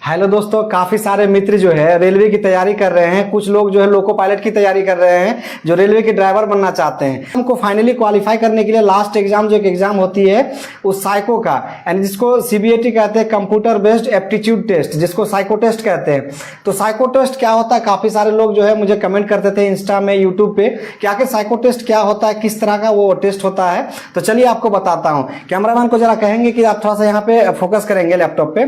Hello दोस्तों, काफ़ी सारे मित्र जो है रेलवे की तैयारी कर रहे हैं। कुछ लोग जो है लोको पायलट की तैयारी कर रहे हैं, जो रेलवे के ड्राइवर बनना चाहते हैं। हमको फाइनली क्वालिफाई करने के लिए लास्ट एग्जाम जो एक एग्जाम होती है उस साइको का, यानी जिसको सीबीएटी कहते हैं, कंप्यूटर बेस्ड एप्टीट्यूड टेस्ट, जिसको साइको टेस्ट कहते हैं। तो साइको टेस्ट क्या होता है, काफ़ी सारे लोग जो है मुझे कमेंट करते थे इंस्टा में, यूट्यूब पे कि आखिर साइको टेस्ट क्या होता है, किस तरह का वो टेस्ट होता है। तो चलिए आपको बताता हूँ। कैमरामैन को जरा कहेंगे कि आप थोड़ा सा यहाँ पे फोकस करेंगे लैपटॉप पे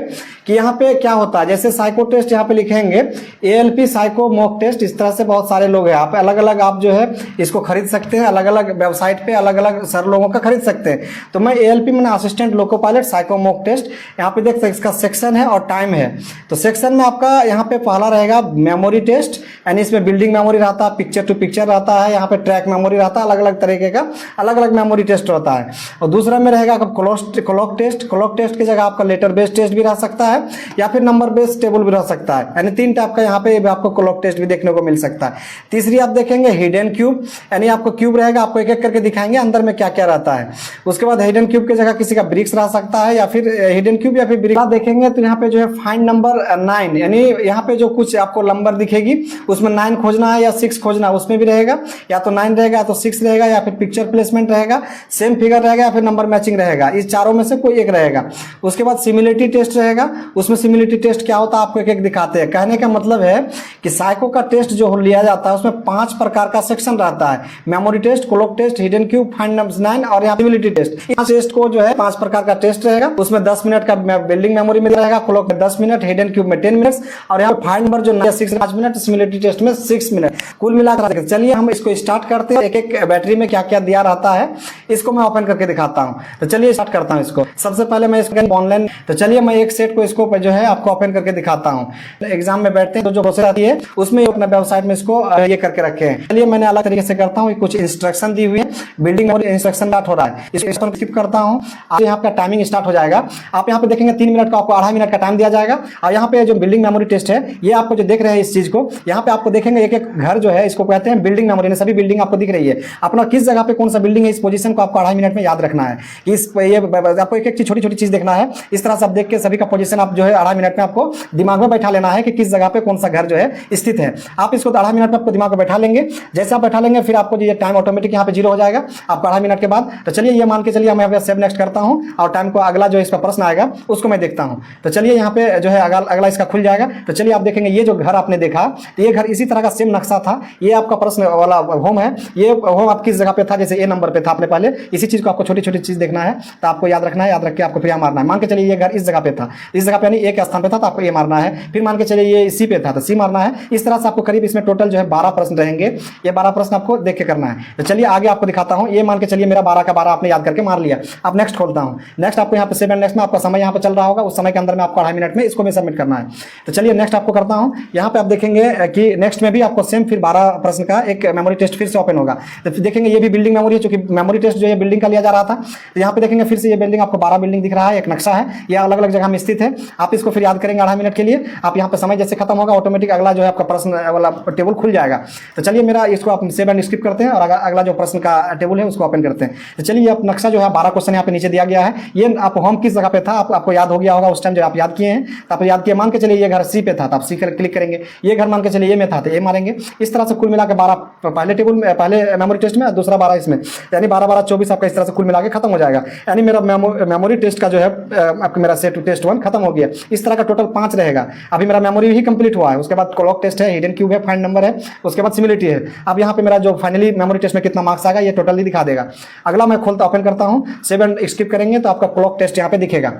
कि यहाँ पे क्या होता है। जैसे साइको टेस्ट यहाँ पे लिखेंगे एएलपी साइको मॉक टेस्ट, इस तरह से बहुत सारे लोग हैं। आप अलग अलग आप जो है इसको खरीद सकते हैं, अलग अलग वेबसाइट पे अलग अलग सर लोगों का खरीद सकते हैं। तो मैं एएलपी मैंने assistant loco pilot psycho mock test, यहाँ पे देख सकते इसका सेक्शन है और टाइम है। तो सेक्शन में आपका यहाँ पे पहला रहेगा मेमोरी टेस्ट, यानी इसमें बिल्डिंग मेमोरी रहता है, पिक्चर टू पिक्चर रहता है, यहाँ पे ट्रैक मेमोरी रहता है, अलग अलग तरीके का अलग अलग मेमोरी टेस्ट होता है। और दूसरा में रहेगा क्लॉक टेस्ट। क्लॉक टेस्ट की जगह आपका लेटर बेस्ड टेस्ट भी रह सकता है या फिर नंबर बेस्ड टेबल भी रह सकता है, यानी 3 टाइप का यहाँ पे आपको क्लॉक टेस्ट भी देखने को मिल सकता है। तीसरी आप देखेंगे हिडन क्यूब, यानी आपको क्यूब रहेगा, आपको एक एक करके दिखाएंगे अंदर में क्या क्या रहता है। उसके बाद हिडन क्यूब की जगह किसी का ब्रिक्स रह सकता है या फिर हिडन क्यूब या फिर ब्रिक्स देखेंगे। तो यहाँ पे जो है फाइंड नंबर 9, यानी यहाँ पे जो कुछ आपको नंबर दिखेगी उसमें 9 खोजना है या 6 खोजना है, उसमें भी रहेगा, या तो 9 रहेगा या तो 6 रहेगा या फिर पिक्चर प्लेसमेंट रहेगा, सेम फिगर रहेगा या फिर नंबर मैचिंग रहेगा। इस चारों में से कोई एक रहेगा। उसके बाद सिमिलरिटी टेस्ट रहेगा। उसमें सिमिलरिटी टेस्ट क्या होता है आपको एक एक दिखाते हैं। कहने का मतलब है कि साइको का टेस्ट जो लिया जाता है उसमें 5 प्रकार का सेक्शन रहता है, memory test, clock test, hidden cube, find number 9 और यहाँ सिमिलरिटी टेस्ट। इस टेस्ट को जो है 5 प्रकार का टेस्ट रहेगा। उसमें 10 मिनट का बिल्डिंग मेमोरी में रहेगा, क्लॉक में 10 मिनट, हिडन क्यूब में 10 मिनट और यहाँ फाइंड नंबर जो 5 मिनट, सिमिलरिटी टेस्ट में 6 मिनट, कुल मिलाकर। चलिए हम इसको स्टार्ट करते हैं। एक एक बैटरी में क्या क्या दिया रहता है इसको मैं ओपन करके दिखाता हूँ। तो चलिए स्टार्ट करता हूँ इसको। सबसे पहले मैं इसको ऑनलाइन, तो चलिए मैं एक सेट को इसको जो है आपको ओपन करके दिखाता हूँ। एग्जाम में बैठते हैं तो जो प्रोसेस आती है उसमें अपना वेबसाइट में इसको ये करके रखे हैं। चलिए मैंने अलग तरीके से करता हूँ। कुछ इंस्ट्रक्शन दी हुई है, बिल्डिंग और इंस्ट्रक्शन स्टार्ट हो रहा है, इसको स्किप करता हूँ। यहाँ का टाइमिंग स्टार्ट हो जाएगा। आप यहाँ पे देखेंगे 3 मिनट का आपको 2.5 मिनट का टाइम दिया जाएगा। और यहाँ पे जो बिल्डिंग मेमोरी टेस्ट है, ये आपको जो देख रहे हैं इस चीज को, यहाँ पे आपको देखेंगे एक एक घर जो है इसको कहते हैं बिल्डिंग मेमोरी। सभी बिल्डिंग आपको दिख रही है, अपना किस जगह पे कौन सा बिल्डिंग है, इस पोजीशन को आपको 2.5 मिनट में याद रखना है। इस ये आपको एक एक चीज छोटी छोटी चीज देखना है। इस तरह से आप देख के सभी का पोजीशन आप जो है 2.5 मिनट में आपको दिमाग में बैठा लेना है कि किस जगह पे कौन सा घर जो है स्थित है। आप इसको 2.5 मिनट में आपको दिमाग में बैठा लेंगे। जैसे आप बैठा लेंगे फिर आपको ये टाइम ऑटोमेटिक यहाँ पे 0 हो जाएगा आपका 2.5 मिनट के बाद। तो चलिए ये मान के चलिए मैं यहाँ पे सेव नेक्स्ट करता हूँ और टाइम को अगला जो इसका प्रश्न आएगा उसको मैं देखता हूँ। तो चलिए यहाँ पे जो है अगला इसका खुल जाएगा। तो चलिए आप देखेंगे ये जो घर आपने देखा, ये घर इसी तरह का सेम नक्शा था। ये आपका प्रश्न वाला होम है। ये होम आप किस जगह पे था, जैसे ए नंबर पे था आपने पहले, इसी चीज को आपको छोटी छोटी चीज देखना है। तो आपको याद रखना है, याद रख के आपको फिर मारना है। मान के चलिए ये घर इस जगह पे था, इस जगह पे यानी एक स्थान पे था, तो आपको ये मारना है। फिर मान के चलिए ये सी पे था तो सी मारना है। इस तरह से आपको करीब इसमें टोटल जो है 12 प्रश्न रहेंगे। ये 12 प्रश्न आपको देख के करना है। तो चलिए आगे आपको दिखाता हूँ। ये मान के चलिए मेरा 12 का 12 आपने याद करके मार लिया। अब नेक्स्ट खोलता हूँ। नेक्स्ट आपको यहाँ पे 7 नेक्स्ट में आपका समय यहाँ पे चल रहा होगा, उस समय के अंदर में आपको 2.5 मिनट में इसको भी सबमिट करना है। तो चलिए नेक्स्ट आपको करता हूँ। यहाँ पे आप देखेंगे कि नेक्स्ट में भी आपको सेम फिर 12 प्रश्न का एक मेमोरी टेस्ट फिर से ओपन होगा। तो देखेंगे ये भी बिल्डिंग मेमोरी है, चूंकि मेमोरी टेस्ट जो है बिल्डिंग का लिया जा रहा था। तो यहाँ पे देखेंगे फिर से ये बिल्डिंग आपको 12 बिल्डिंग दिख रहा है, एक नक्शा है, ये अलग अलग जगह में स्थित है। आप इसको फिर याद करेंगे 2.5 मिनट के लिए। आप यहाँ पे समय जैसे खत्म होगा ऑटोमेटिक अगला जो है आपका प्रश्न वाला टेबल खुल जाएगा। तो चलिए मेरा इसको आप सेव एंड स्किप करते हैं और अगला जो प्रश्न का टेबल है उसको ओपन करते हैं। तो चलिए आप नक्शा जो है 12 क्वेश्चन यहाँ पे नीचे दिया गया है। ये आप होम किस जगह पे था आपको याद हो गया होगा उस टाइम जब आप याद किए हैं। तो आप याद किए, मान के चलिए ये घर सी पे था तो आप सी क्लिक करेंगे। ये घर मान के चलिए ये में था तो ये मारेंगे। इस तरह से कुल मिला के 12 पहले टेबल में, पहले मेमोरी टेस्ट में, दूसरा 12 इसमें, यानी 12 12 24 आपका इस तरह से कुल मिला के खत्म हो जाएगा। यानी मेरा मेमोरी टेस्ट का जो है आपका मेरा सेट टेस्ट 1 खत्म हो गया। इस तरह का टोटल 5 रहेगा। अभी मेरा मेमोरी ही कंप्लीट हुआ है। उसके बाद क्लॉक टेस्ट है, हिडन क्यूब है, फाइंड नंबर है, उसके बाद सिमिलरिटी है। अब यहाँ पे मेरा जो फाइनली मेमोरी टेस्ट में कितना मार्क्स आएगा ये टोटली दिखा देगा। अगला मैं खोलता ओपन करता हूँ, 7 स्किप करेंगे तो आपका क्लॉक टेस्ट यहाँ पे दिखेगा।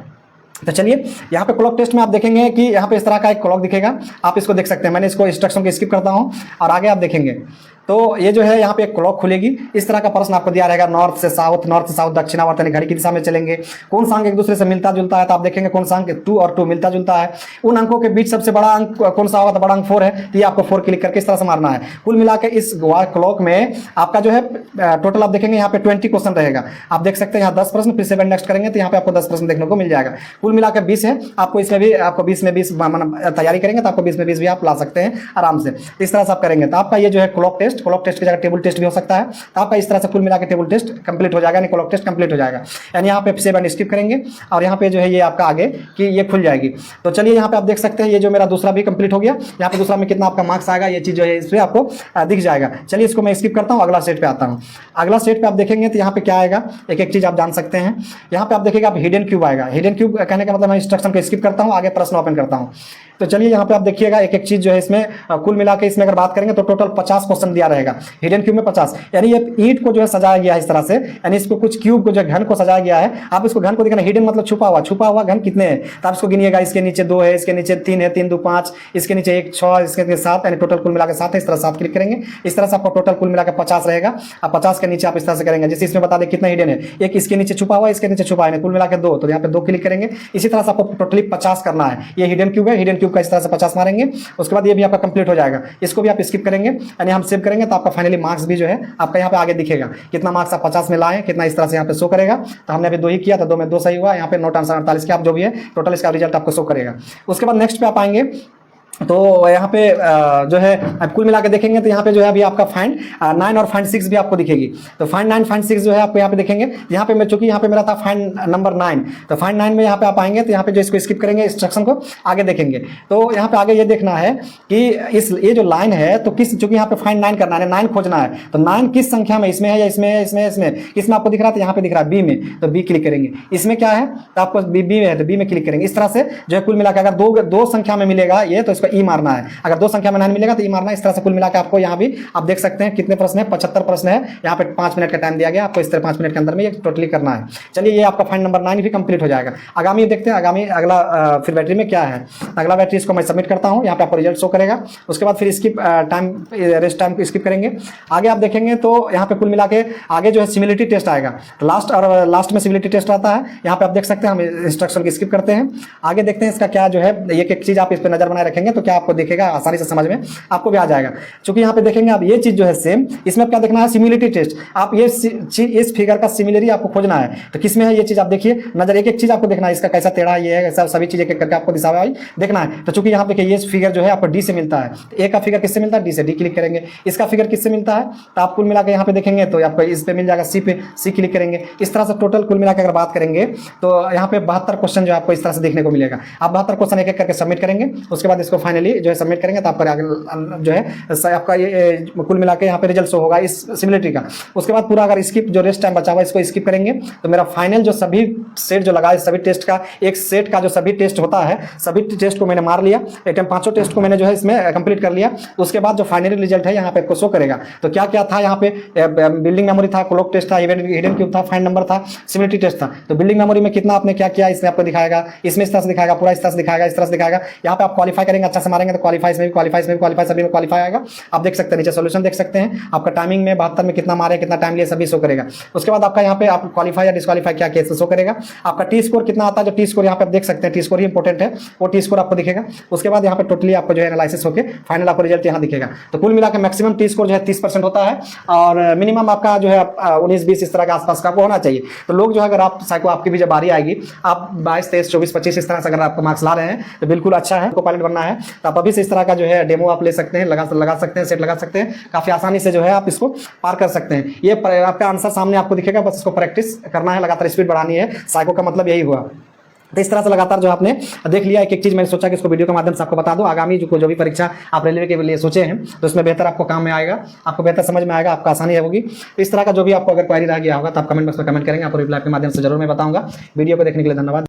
तो चलिए यहाँ पे क्लॉक टेस्ट में आप देखेंगे कि यहाँ पे इस तरह का एक क्लॉक दिखेगा, आप इसको देख सकते हैं। मैंने इसको इंस्ट्रक्शन को स्किप करता हूँ और आगे आप देखेंगे तो ये जो है यहाँ पे एक क्लॉक खुलेगी। इस तरह का प्रश्न आपको दिया रहेगा, नॉर्थ से साउथ दक्षिणावर्त, यानी घड़ी की दिशा में चलेंगे। कौन सा अंक एक दूसरे से मिलता जुलता है, तो आप देखेंगे कौन सा अंक 2 और 2 मिलता जुलता है। उन अंकों के बीच सबसे बड़ा अंक कौन सा होगा, तो बड़ा अंक 4 है, तो ये आपको 4 क्लिक करके इस तरह से मारना है। कुल मिला के इस क्लॉक में आपका जो है टोटल आप देखेंगे यहाँ पे 20 क्वेश्चन रहेगा। आप देख सकते हैं यहाँ 10 प्रश्न, फिर 7 नेक्स्ट करेंगे तो यहाँ पे आपको 10 प्रश्न देखने को मिल जाएगा। कुल मिला के 20 है। आपको इसमें भी आपको 20 में 20 तैयारी करेंगे तो आपको 20 में 20 भी आप ला सकते हैं आराम से। इस तरह से आप करेंगे तो आपका ये जो है clock test test, clock test की जगह टेबल टेस्ट भी हो सकता है। तो आपका इस तरह से कुल मिला के टेबल टेस्ट कंप्लीट हो जाएगा, यानी क्लॉक टेस्ट कंप्लीट हो जाएगा। यानी यहाँ पे सेव एंड स्किप करेंगे और यहाँ पे जो है ये आपका आगे कि ये खुल जाएगी। तो चलिए यहाँ पे आप देख सकते हैं ये जो मेरा दूसरा भी कंप्लीट हो गया। यहाँ पे दूसरा में कितना आपका मार्क्स आएगा ये चीज़ जो है इस पर आपको दिख जाएगा। चलिए इसको मैं स्किप करता हूँ, अगला स्टेट पे आता हूँ। अगला स्टेट पे आप देखेंगे तो यहाँ पे क्या आएगा, एक एक चीज़ आप जान सकते हैं। यहाँ पे आप देखिएगा आप हिडन क्यूब आएगा। हिडन क्यूब कहने का मतलब मैं इंस्ट्रक्शन को स्किप करता हूँ, आगे प्रश्न ओपन करता हूँ। तो चलिए यहाँ पे आप देखिएगा एक एक चीज जो है इसमें कुल मिला के इसमें अगर बात करेंगे तो टोटल 50 क्वेश्चन दिया रहेगा हिडन क्यूब में 50। यानी ये ईंट को जो है सजाया गया है इस तरह से, यानी इसको कुछ क्यूब को जो घन को सजाया गया है। आप इसको घन को देखना, हिडन मतलब छुपा हुआ घन कितने हैं तो आप इसको गिनिएगा। इसके नीचे 2 है, इसके नीचे 3 है, 3 2 5, इसके नीचे 1 6, इसके नीचे 7, यानी टोटल कुल मिला के 7 है। इस तरह 7 क्लिक करेंगे, इस तरह से आपको टोटल कुल मिला के 50 रहेगा। अब 50 के नीचे आप इस तरह से करेंगे, जैसे इसमें बता दें कितना हिडन है, एक इसके नीचे छुपा हुआ है, इसके नीचे छुपा है, कुल मिला के 2, तो यहाँ पे 2 क्लिक करेंगे। इसी तरह से आपको टोटली 50 करना है। ये हिडन क्यूब है, हिडन क्यूब का इस तरह से 50 मारेंगे, उसके बाद ये भी आपका कंप्लीट हो जाएगा। इसको भी आप स्किप करेंगे, यानी हम सेव करेंगे तो आपका फाइनली मार्क्स भी जो है आपका यहाँ पे आगे दिखेगा, कितना मार्क्स आप 50 में लाए, कितना इस तरह से यहाँ पे शो करेगा। तो हमने अभी 2 ही किया, तो 2 में 2 सही हुआ, यहाँ पे नोट आंसर 48 के आप जो भी है टोटल इसका रिजल्ट आपको शो करेगा। उसके बाद नेक्स्ट पे आप आएंगे तो यहाँ पे जो है अब कुल मिला के देखेंगे तो यहाँ पे जो है अभी आपका फाइंड 9 और फाइंड 6 भी आपको दिखेगी। तो फाइंड 9 फाइंड 6 जो है आपको यहाँ पे देखेंगे। यहाँ पे मैं चूंकि यहाँ पे मेरा था फाइंड नंबर 9, तो फाइंड 9 में यहाँ पे आप आएंगे तो यहाँ पे जो इसको स्किप करेंगे, इंस्ट्रक्शन को आगे देखेंगे। तो यहाँ पे आगे ये देखना है कि इस ये जो लाइन है तो किस, चूंकि यहाँ पे फाइंड 9 करना है, 9 खोजना है, तो 9 किस संख्या में, इसमें है या इसमें है, इसमें आपको दिख रहा है, तो यहाँ पे दिख रहा है बी में, तो बी क्लिक करेंगे। इसमें क्या है तो आपको बी में है तो बी में क्लिक करेंगे। इस तरह से जो है कुल मिला के अगर दो संख्या में मिलेगा ये तो इसको ई मारना है, अगर 2 संख्या में 9 मिलेगा तो ये मारना। इस तरह से कुल मिलाकर आपको यहाँ भी आप देख सकते हैं कितने प्रश्न है, 75 प्रश्न है। यहाँ पे 5 मिनट का टाइम दिया गया, आपको इस तरह 5 मिनट के अंदर में ये टोटली करना है। चलिए ये आपका फाइंड नंबर 9 भी कंप्लीट हो जाएगा। आगामी देखते हैं, आगामी अगला फिर बैटरी में क्या है। अगला बैटरी इसको मैं सबमिट करता हूँ, यहाँ पे आपको रिजल्ट शो करेगा। उसके बाद फिर स्किप टाइम, रेस्ट टाइम को स्किप करेंगे। आगे आप देखेंगे तो यहाँ पे कुल मिला के आगे जो है सिमिलिटी टेस्ट आएगा, तो लास्ट में सिमिलिटी टेस्ट आता है। यहाँ पे आप देख सकते हैं, हम इंस्ट्रक्शन को स्किप करते हैं। आगे देखते हैं इसका क्या जो है, एक एक चीज आप इस पर नजर बनाए रखेंगे तो क्या आपको दिखेगा, आसानी से समझ में आपको भी आ जाएगा। क्योंकि यहाँ पे देखेंगे आप ये चीज जो है सेम, इसमें क्या देखना है, सिमिलिटी टेस्ट। आप ये इस फिगर का सिमिलरी आपको खोजना है, तो किसमें है ये चीज आप देखिए नजर, एक एक चीज आपको देखना है, इसका कैसा टेढ़ा ये है, ऐसा सभी चीजें करके आपको दिशा देखना है। तो चूंकि यहाँ पे ये फिगर जो है आपको डी से मिलता है, ए का फिगर किससे मिलता है, डी से, डी क्लिक करेंगे। इसका फिगर किससे मिलता है तो आप कुल मिलाकर यहाँ पे देखेंगे तो आपको इस पे मिल जाएगा सी पे, सी क्लिक करेंगे। इस तरह से टोटल कुल मिलाकर अगर बात करेंगे तो यहाँ पे 72 क्वेश्चन जो आपको इस तरह से देखने को मिलेगा। आप 72 क्वेश्चन एक एक करके सबमिट करेंगे, उसके बाद इसको फाइनली जो है सबमिट करेंगे तो आपका जो है आपका ये कुल मिला के यहाँ पे रिजल्ट शो होगा इस सिमिलरिटी का। उसके बाद पूरा अगर स्किप जो रेस्ट टाइम बचा हुआ इसको स्किप करेंगे तो मेरा फाइनल जो सभी सेट जो लगा है, सभी टेस्ट का एक सेट का जो सभी टेस्ट होता है, सभी टेस्ट को मैंने मार लिया। एक टाइम 5 टेस्ट को मैंने जो है इसमें कंप्लीट कर लिया। उसके बाद जो फाइनल रिजल्ट है यहाँ पे आपको शो करेगा। तो क्या क्या था यहाँ पे, बिल्डिंग मेमोरी था, क्लॉक टेस्ट था, हिडन क्यूब था, फाइंड नंबर था, सिमिलरिटी टेस्ट था। तो बिल्डिंग मेमोरी में कितना आपने क्या किया इसमें आपको दिखाएगा, इसमें इस तरह से दिखाएगा, पूरा इस तरह से दिखाएगा, इस तरह से दिखाएगा। यहाँ पे आप क्वालिफाई करेंगे, अच्छा से मारेंगे तो क्वालिफाई में भी क्वालिफाई, सभी में क्वालिफाई आएगा। आप देख सकते हैं नीचे सॉल्यूशन देख सकते हैं, आपका टाइमिंग में 72 में कितना मारे, कितना टाइम लिया, सभी शो करेगा। उसके बाद आपका यहाँ पे आप क्वालिफाई या डिस्क्वालीफाई क्या किया शो करेगा। आपका टी स्कोर कितना आता है, जो टी स्कोर यहाँ पे आप देख सकते हैं, टी स्कोर ही इंपॉर्टेंट है, वो टी स्कोर आपको दिखेगा। उसके बाद यहाँ पे टोटली आपको जो है एनालिसिस होकर फाइनल आपको रिजल्ट यहाँ दिखेगा। तो कुल मिलाकर मैक्सिमम टी स्कोर जो है 30% होता है और मिनिमम आपका जो है 19-20 इस तरह के आसपास का आपको होना चाहिए। तो लोग जो है अगर आप साइको आपकी भी जब बारी आएगी, आप 22, 23, 24, 25 इस तरह से अगर आपको मार्क्स ला रहे हैं तो बिल्कुल अच्छा है, आपको पायलट बनना है तो आप अभी से इस तरह का जो है डेमो आप ले सकते हैं, लगा सकते हैं, सेट लगा सकते हैं, काफी आसानी से जो है आप इसको पार कर सकते हैं। ये आपका आंसर सामने आपको दिखेगा, बस इसको प्रैक्टिस करना है, लगातार स्पीड बढ़ानी है। साइको का मतलब यही हुआ। तो इस तरह से लगातार जो आपने देख लिया, एक एक चीज मैंने सोचा कि इसको वीडियो के माध्यम से आपको बता दूं। आगामी जो भी परीक्षा आप रेलवे के लिए सोचे हैं तो उसमें बेहतर आपको काम में आएगा, आपको बेहतर समझ में आएगा, आपको आसानी होगी। तो इस तरह का जो भी आपको अगर क्वेरी रह गया होगा तो आप कमेंट बॉक्स में कमेंट करेंगे, आपको रिप्लाई के माध्यम से जरूर मैं बताऊंगा। वीडियो को देखने के लिए धन्यवाद।